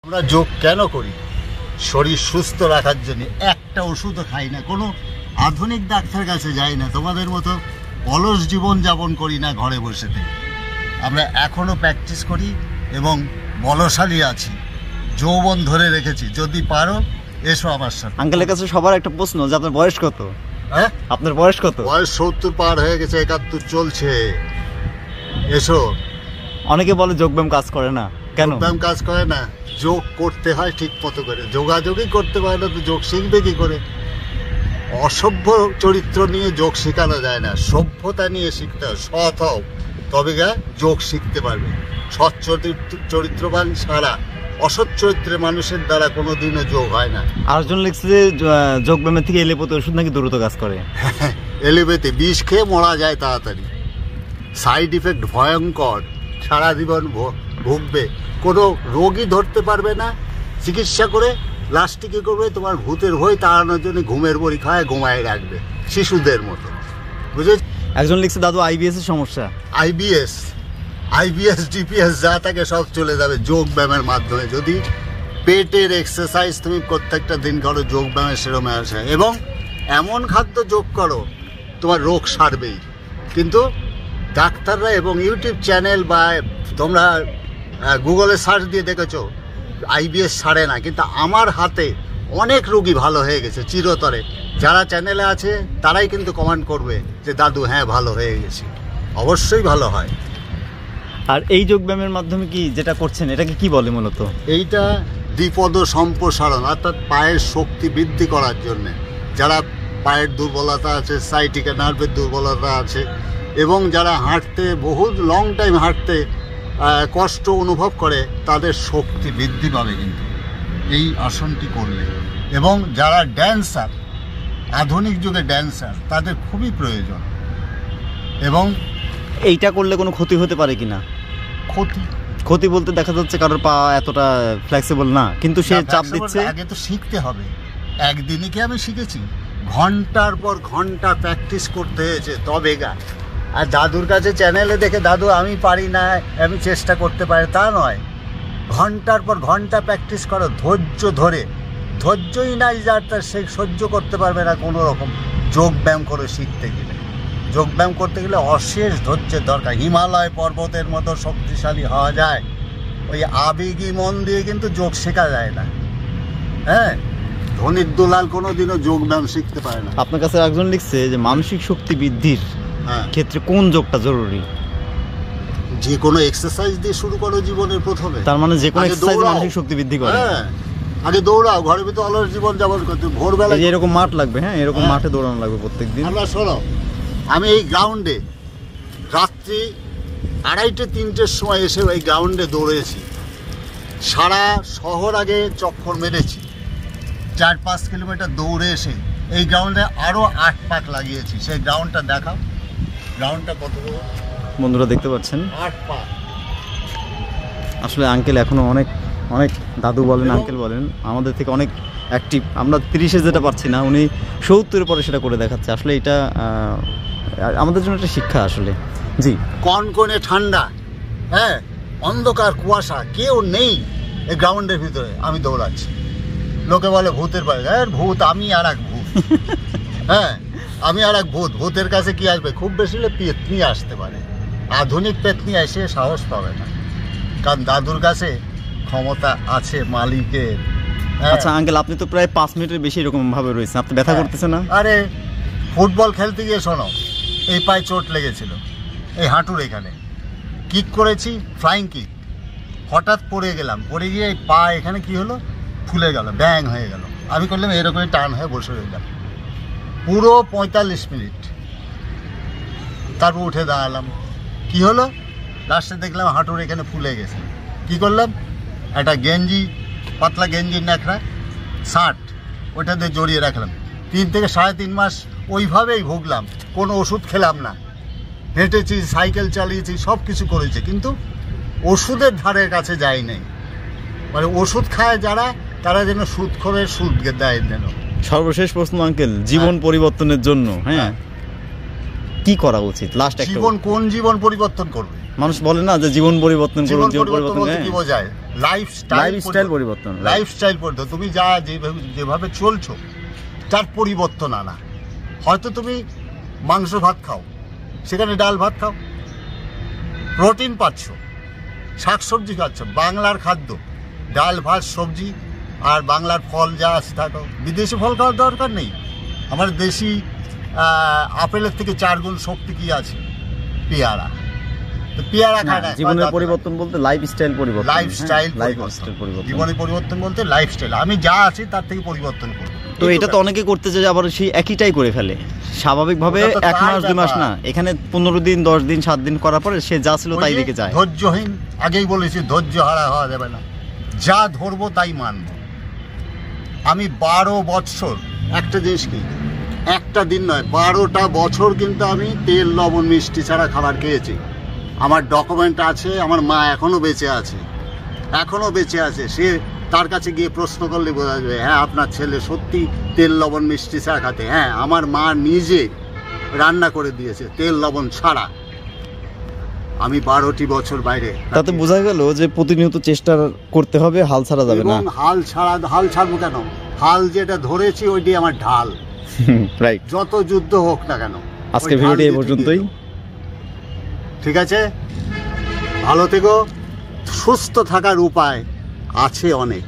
আমরা যোগ কেন করি? শরীর সুস্থ রাখার জন্য। একটা ওষুধও খাই না, কোনো আধুনিক ডাক্তার কাছে যাই না, তোমাদের মতো অলস জীবন যাপন করি না ঘরে বসে থেকে। আমরা এখনও প্র্যাকটিস করি এবং বলশালী আছি, যৌবন ধরে রেখেছি। যদি পারো এসো আমার সাথে। আঙ্কেলের কাছে সবার একটা প্রশ্ন যে আপনার বয়স কত? হ্যাঁ, আপনার বয়স কত? বয়স 70 পার হয়ে গেছে, 71 চলছে। এসো। অনেকে বলে যোগব্যায়াম কাজ করে না, কেন? যোগব্যায়াম কাজ করে না, যোগ করতে হয় ঠিক মতো করে। যোগাযোগই করতে পারে না তো যোগ শিখবে কি করে? অসভ্য চরিত্র নিয়ে যোগ শেখানো যায় না, সভ্যতা নিয়ে শিখতে হয়। সৎ হও, তবে গা যোগ শিখতে পারবে। সৎ চরিত্রবান ছাড়া অসৎ চরিত্রের মানুষের দ্বারা কোনোদিনও যোগ হয় না। আরেকজন লিখছে যে যোগব্যায়ামের থেকে এলোপ্যাথি ওষুধ নাকি দ্রুত কাজ করে। এলোপ্যাথি বিষ খেয়ে মরা যায় তাড়াতাড়ি, সাইড ইফেক্ট ভয়ঙ্কর, সারা জীবন ভুগবে, কোনো রোগই ধরতে পারবে না। চিকিৎসা করে লাস্টে কী করবে? তোমার ভূতের ভয় তাড়ানোর জন্য ঘুমের বড়ি খায় ঘুমায় রাখবে, শিশুদের মতো, বুঝেছ? একজন লিখছে দাদু আইবিএস এর সমস্যা। আইবিএস ডিপিএস যা থাকে সব চলে যাবে যোগ ব্যায়ামের মাধ্যমে। যদি পেটের এক্সারসাইজ তুমি প্রত্যেকটা দিন করো, যোগ ব্যায়ামের সেরকম আসে, এবং এমন খাদ্য যোগ করো তোমার রোগ সারবেই। কিন্তু ডাক্তাররা এবং ইউটিউব চ্যানেল বা তোমরা গুগলে সার্চ দিয়ে দেখেছো আইবিএস সারে না, কিন্তু আমার হাতে অনেক রোগী ভালো হয়ে গেছে চিরতরে। যারা চ্যানেলে আছে তারাই কিন্তু কমেন্ট করবে যে দাদু হ্যাঁ ভালো হয়ে গেছি। অবশ্যই ভালো হয়। আর এই যোগব্যায়ামের মাধ্যমে কি যেটা করছেন এটাকে কি বলে মূলত? এইটা দ্বিপদ সম্প্রসারণ, অর্থাৎ পায়ের শক্তি বৃদ্ধি করার জন্যে। যারা পায়ের দুর্বলতা আছে, সাইটিকা নার্ভের দুর্বলতা আছে, এবং যারা হাঁটতে বহু লং টাইম হাঁটতে কষ্ট অনুভব করে, তাদের শক্তি বৃদ্ধি পাবে কিন্তু এই আসনটি করলে। এবং যারা ড্যান্সার, আধুনিক যুগে ড্যান্সার, তাদের খুবই প্রয়োজন। এবং এইটা করলে কোনো ক্ষতি হতে পারে কিনা? ক্ষতি বলতে দেখা যাচ্ছে কারোর পা এতটা ফ্লেক্সিবল না, কিন্তু সে চাপ দিচ্ছে। আগে তো শিখতে হবে। একদিনই কি আমি শিখেছি? ঘন্টার পর ঘন্টা প্র্যাকটিস করতে হয়েছে তবে গা। আর দাদুর কাছে চ্যানেলে দেখে দাদু আমি পারি না, আমি চেষ্টা করতে পারি, তা নয়। ঘন্টার পর ঘন্টা প্র্যাকটিস করো ধৈর্য ধরে। ধৈর্যই নাই যার, তার সে সহ্য করতে পারবে না কোনো রকম যোগব্যায়াম করে শিখতে গেলে। যোগব্যায়াম করতে গেলে অশেষ ধৈর্যের দরকার। হিমালয় পর্বতের মতো শক্তিশালী হওয়া যায়, ওই আবেগী মন দিয়ে কিন্তু যোগ শেখা যায় না। হ্যাঁ, ধনির দুলাল কোনোদিনও যোগব্যায়াম শিখতে পারে না। আপনার কাছে একজন লিখছে যে মানসিক শক্তি বৃদ্ধির ক্ষেত্রে কোন যোগটা জরুরি? যে কোনো এক্সারসাইজ দিয়ে শুরু করো জীবনের প্রথমে। তার মানে যে কোনো এক্সারসাইজ মানসিক শক্তি বৃদ্ধি করে। হ্যাঁ, আগে দৌড়াও, ঘরের ভিতরে অলস জীবন যাপন করতে। ভোরবেলা এরকম মাঠ লাগবে, হ্যাঁ এরকম মাঠে দৌড়ানো লাগবে প্রত্যেকদিন। আমরা শোনো, আমি এই গ্রাউন্ডে রাত্রি 2:30-3টের সময় এসে এই গ্রাউন্ডে দৌড়েছি। সারা শহর আগে চক্কর মেরেছি, 4-5 কিলোমিটার দৌড়ে এসে এই গ্রাউন্ডে আরও 8 পাক লাগিয়েছি। সেই গ্রাউন্ডটা দেখাও, গ্রাউন্ডটা কত বড় বন্ধুরা দেখতে পাচ্ছেন। 8 পাক। আসলে আঙ্কেল এখনো অনেক অনেক, দাদু বলেন আঙ্কেল বলেন, আমাদের থেকে অনেক অ্যাক্টিভ। আমরা 30-এ যেটা পারছি না, উনি 70-এর পরে সেটা করে দেখাচ্ছে। আসলে এটা আমাদের জন্য একটা শিক্ষা আসলে। জি, কনকনে ঠান্ডা, হ্যাঁ, অন্ধকার কুয়াশা, কেউ নেই এই গ্রাউন্ডের ভিতরে, আমি দৌড়াচ্ছি। লোকে বলে ভূতের পায়ে, হ্যাঁ ভূত, আমি আর এক ভূত। হ্যাঁ, আমি আর এক ভূত। ভূতের কাছে কি আসবে? খুব বেশি হলে পেতনি আসতে পারে। আধুনিক পেতনি এসে সাহস পাবে না, কারণ দাদুর কাছে ক্ষমতা আছে মালিকের। আচ্ছা আঙ্কেল, আপনি তো প্রায় 5 মিনিটের বেশি এরকম ভাবে রয়েছেন, আপনি ব্যথা করতেছে না? আরে ফুটবল খেলতে গিয়ে শোনো, এই পায়ে চোট লেগেছিল, এই হাঁটুর এখানে কিক করেছি, ফ্লাইং কিক, হঠাৎ পড়ে গেলাম, পড়ে গিয়ে এই পা এখানে কি হলো, ফুলে গেল, ব্যাং হয়ে গেল। আমি করলাম এরকমই টান হয়ে বসে রইলাম পুরো 45 মিনিট। তারপর উঠে দাঁড়ালাম, কি হলো, লাস্টে দেখলাম হাঁটুর এখানে ফুলে গেছে। কি করলাম, একটা গেঞ্জি, পাতলা গেঞ্জির ন্যাকড়া, শার্ট, ওইটাতে জড়িয়ে রাখলাম। 3 থেকে 3.5 মাস ওইভাবেই ভুগলাম, কোনো ওষুধ খেলাম না। হেঁটেছি, সাইকেল চালিয়েছি, সব কিছু করেছি, কিন্তু ওষুধের ধারের কাছে যাই নাই। মানে ওষুধ খায় যারা, তারা যেন সুদ করে সুদ দেয় যেন। সর্বশেষ প্রশ্ন আঙ্কেল, জীবন পরিবর্তনের জন্য হ্যাঁ কি করা উচিত? জীবন কোন জীবন পরিবর্তন করবে? মানুষ বলে না যে জীবন পরিবর্তন করুন, জীবন পরিবর্তন কি বোঝায়? লাইফস্টাইল পরিবর্তন। লাইফস্টাইল পরিবর্তন, তুমি যা যেভাবে চলছো তার পরিবর্তন আনা। হয়তো তুমি মাংস ভাত খাও, সেখানে ডাল ভাত খাও, প্রোটিন পাচ্ছ, শাকসবজি খাচ্ছ, বাংলার খাদ্য ডাল ভাত সবজি আর বাংলার ফল যা আছে থাকো। বিদেশি ফল খাওয়ার দরকার নেই। আমার দেশি আপেলের থেকে 4 গুণ শক্তি কি আছে? পেয়ারা। তো পেয়ারা খায় না। জীবনের পরিবর্তন বলতে লাইফস্টাইল পরিবর্তন। লাইফস্টাইল পরিবর্তন। জীবনের পরিবর্তন বলতে লাইফস্টাইল। আমি যা আছি তার থেকে পরিবর্তন করব। তো এটা তো অনেকে করতে চায়, আবার সেই একইটাই করে ফেলে স্বাভাবিকভাবে। 1 মাস 2 মাস না, এখানে 15 দিন 10 দিন 7 দিন করার পরে সে যা ছিল তাই রেখে যায়। ধৈর্যহীন, আগেই বলেছি ধৈর্য হারা হওয়া যাবে না। যা ধরবো তাই মানব। আমি 12 বছর, একটা জিনিস কি, একটা দিন নয় 12টা বছর কিন্তু আমি তেল লবণ মিষ্টি ছাড়া খাবার খেয়েছি। আমার ডকুমেন্ট আছে, আমার মা এখনো বেঁচে আছে। সে তার কাছে গিয়ে প্রশ্ন করলে বোঝা যাবে, হ্যাঁ আপনার ছেলে সত্যি তেল লবণ মিষ্টি ছাড়া খাতে। হ্যাঁ, আমার মা নিজে রান্না করে দিয়েছে তেল লবণ ছাড়া। আমি 12টি বছর বাইরে। তাতে বোঝা গেল যে প্রতিনিয়ত চেষ্টা করতে হবে, হাল ছাড়া যাবে না। হাল ছাড়বো কেন? হাল যেটা ধরেছি ওইটি আমার ঢাল। রাইট। যত যুদ্ধ হোক না কেন। আজকে ভিডিওটি এই পর্যন্তই। ঠিক আছে, ভালো থেকো। সুস্থ থাকার উপায় আছে অনেক।